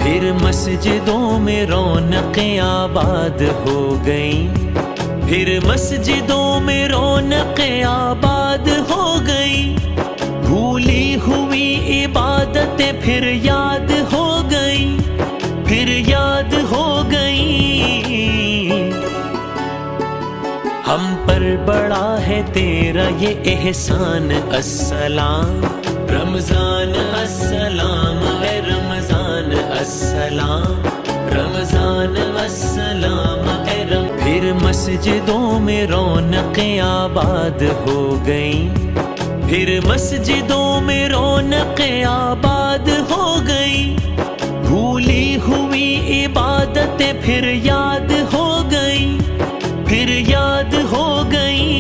پھر مسجدوں میں رونقیں آباد ہو گئیں، پھر مسجدوں میں رونقیں آباد ہو گئیں، بھولی ہوئی عبادتیں پھر یاد ہو گئیں، پھر یاد ہو گئیں۔ ہم پر بڑا ہے تیرا یہ احسان، السلام رمضان السلام، اے رمضان السلام، رمضان السلام، اے پھر مسجدوں میں رونقیں آباد ہو گئیں، پھر مسجدوں میں رونقیں آباد ہو گئیں، بھولی ہوئی عبادتیں پھر یاد ہو گئیں، پھر یاد ہو گئیں۔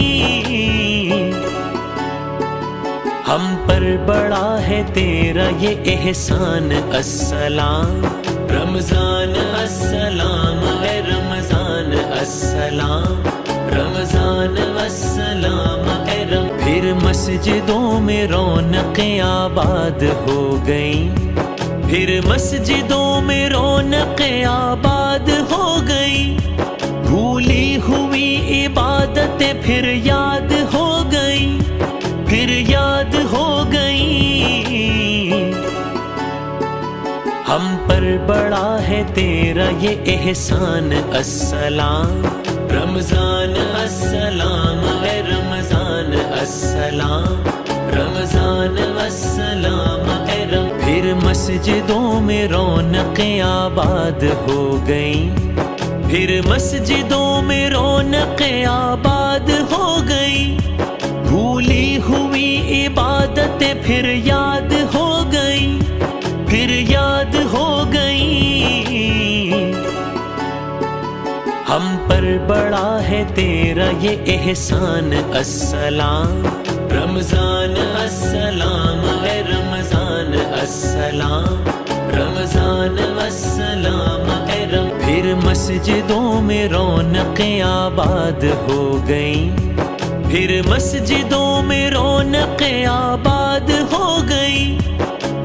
ہم پر بڑا ہے تیرا یہ احسان، السلام رمضان السلام، اے رمضان السلام، رمضان السلام، اے پھر مسجدوں میں رونقیں آباد ہو گئیں، پھر مسجدوں میں رونقیں آباد ہو گئیں، بھولی ہوئی عبادتیں پھر یاد ہو گئیں، پھر یاد ہو گئیں۔ ہم پر بڑا ہے تیرا یہ احسان، السلام رمضان السلام، اے رمضان السلام، رمضان السلام، اے پھر مسجدوں میں رونقیں آباد ہو گئیں، پھر مسجدوں میں رونقیں آباد ہو گئیں، بھولی ہوئی عبادتیں پھر یاد ہو گئیں، پھر یاد ہو گئیں۔ ہم پر بڑا ہے تیرا یہ احسان، السلام رمضان السلام، اے رمضان السلام، رمضان السلام، اے پھر مسجدوں میں رونقیں آباد ہو گئیں، پھر مسجدوں میں رونقیں آباد ہو گئیں،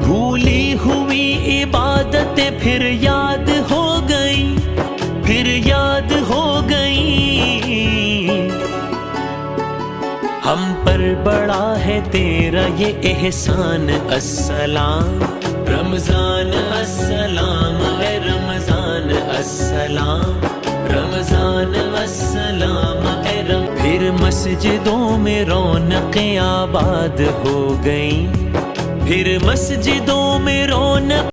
بھولی ہوئی عبادتیں پھر یاد ہو گئیں، پھر یاد ہو گئیں۔ ہم پر بڑا ہے تیرا یہ احسان، السلام رمضان السلام، اے رمضان السلام، رمضان السلام، اے پھر مسجدوں میں رونقیں آباد ہو گئیں، پھر مسجدوں میں رونق